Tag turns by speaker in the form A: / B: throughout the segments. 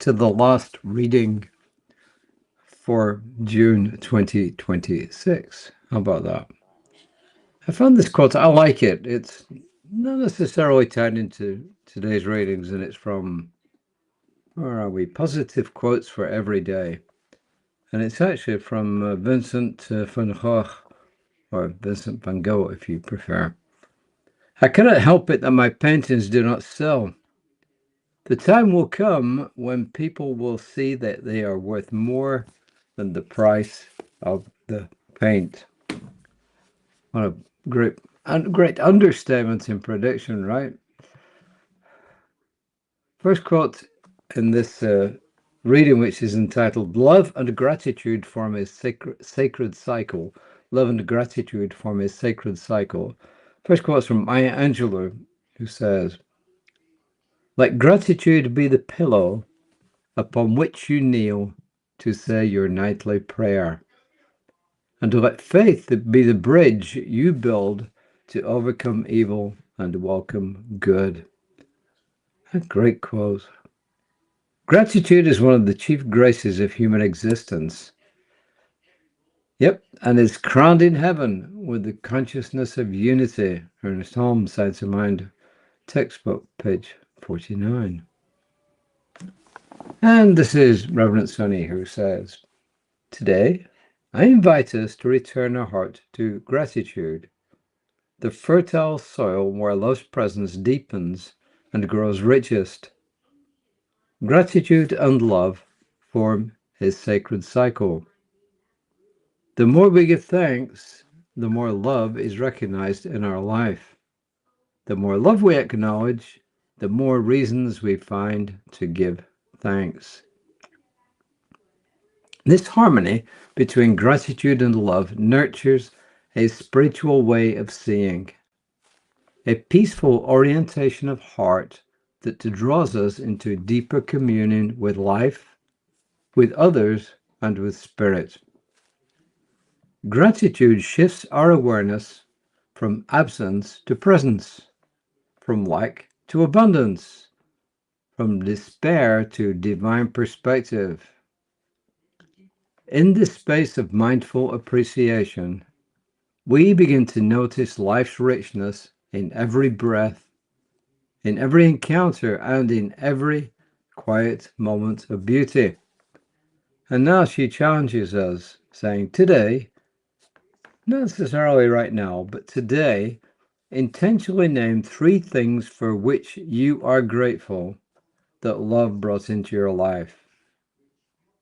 A: to the last reading for June 2026. How about that? I found this quote, I like it. It's not necessarily tied into today's readings, and it's from, where are we? Positive Quotes for Every Day. And it's actually from Vincent van Gogh, or Vincent van Gogh, if you prefer. I cannot help it that my paintings do not sell. The time will come when people will see that they are worth more than the price of the paint. What a great understatement in prediction, right? First quote in this reading, which is entitled Love and Gratitude Form a Sacred Cycle. Love and Gratitude Form a Sacred Cycle. First quote is from Maya Angelou, who says, "Let gratitude be the pillow upon which you kneel to say your nightly prayer, and let faith be the bridge you build to overcome evil and welcome good." A great quote. Gratitude is one of the chief graces of human existence. Yep, and is crowned in heaven with the consciousness of unity. Ernest Holmes, Science of Mind textbook, page 49. And this is Reverend Soni, who says, today, I invite us to return our heart to gratitude, the fertile soil where love's presence deepens and grows richest. Gratitude and love form his sacred cycle. The more we give thanks, the more love is recognized in our life. The more love we acknowledge, the more reasons we find to give thanks. This harmony between gratitude and love nurtures a spiritual way of seeing, a peaceful orientation of heart that draws us into deeper communion with life, with others, and with spirit. Gratitude shifts our awareness from absence to presence, from lack to abundance, from despair to divine perspective. In this space of mindful appreciation, we begin to notice life's richness in every breath, in every encounter, and in every quiet moment of beauty. And now she challenges us, saying, today, not necessarily right now, but today, intentionally name 3 things for which you are grateful that love brought into your life.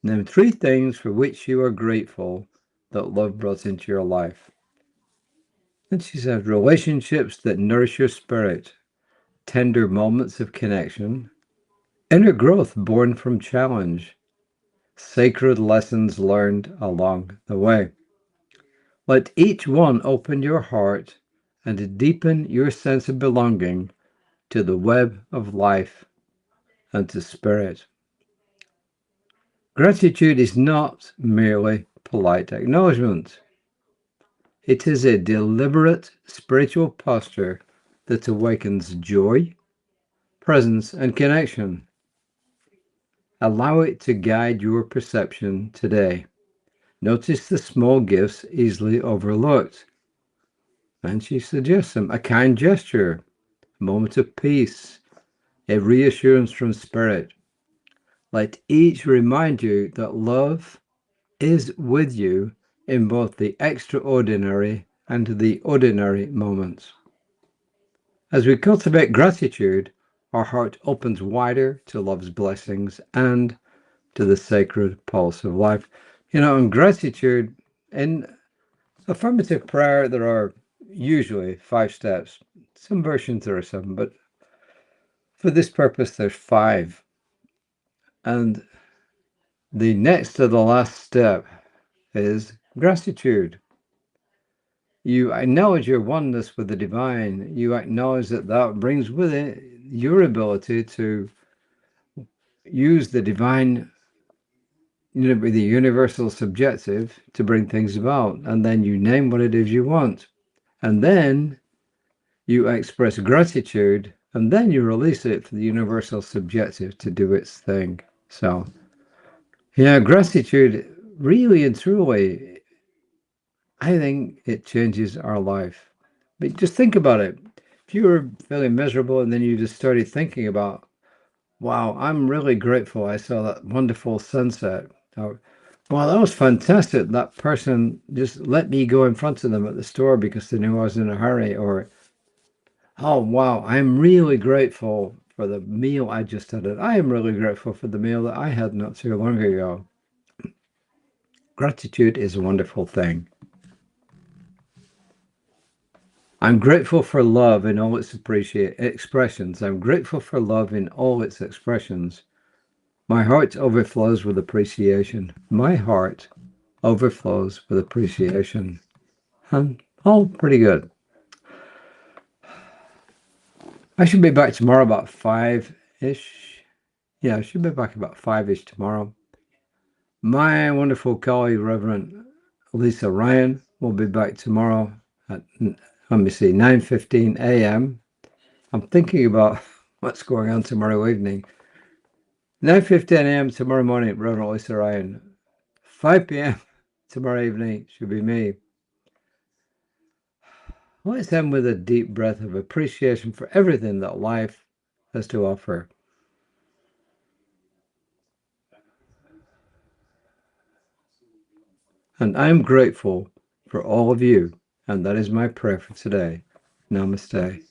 A: Name 3 things for which you are grateful that love brought into your life. And she says, relationships that nourish your spirit, tender moments of connection, inner growth born from challenge, sacred lessons learned along the way. Let each one open your heart and deepen your sense of belonging to the web of life and to spirit. Gratitude is not merely polite acknowledgement. It is a deliberate spiritual posture that awakens joy, presence, and connection. Allow it to guide your perception today. Notice the small gifts easily overlooked. And she suggests them: a kind gesture, a moment of peace, a reassurance from spirit. Let each remind you that love is with you in both the extraordinary and the ordinary moments. As we cultivate gratitude, our heart opens wider to love's blessings and to the sacred pulse of life. You know, in gratitude, in affirmative prayer, there are usually 5 steps. Some versions there are 7, but for this purpose, there's 5. And the next to the last step is gratitude. You acknowledge your oneness with the divine. You acknowledge that that brings with it your ability to use the divine, the universal subjective, to bring things about. And then you name what it is you want. And then you express gratitude, and then you release it for the universal subjective to do its thing. So, yeah, gratitude really and truly, I think it changes our life. But just think about it. If you were feeling miserable and then you just started thinking about, wow, I'm really grateful I saw that wonderful sunset. Or, wow, that was fantastic. That person just let me go in front of them at the store because they knew I was in a hurry. Or, oh, wow, I'm really grateful for the meal I just had. I am really grateful for the meal that I had not too long ago. Gratitude is a wonderful thing. I'm grateful for love in all its expressions. I'm grateful for love in all its expressions. My heart overflows with appreciation. My heart overflows with appreciation. And all pretty good. I should be back tomorrow about 5-ish. Yeah, I should be back about 5-ish tomorrow. My wonderful colleague, Reverend Lisa Ryan, will be back tomorrow at, let me see, 9:15 a.m. I'm thinking about what's going on tomorrow evening. 9:15 a.m. tomorrow morning, Reverend Lisa Ryan. 5 p.m. tomorrow evening should be me. Let's end with a deep breath of appreciation for everything that life has to offer. And I'm grateful for all of you. And that is my prayer for today. Namaste.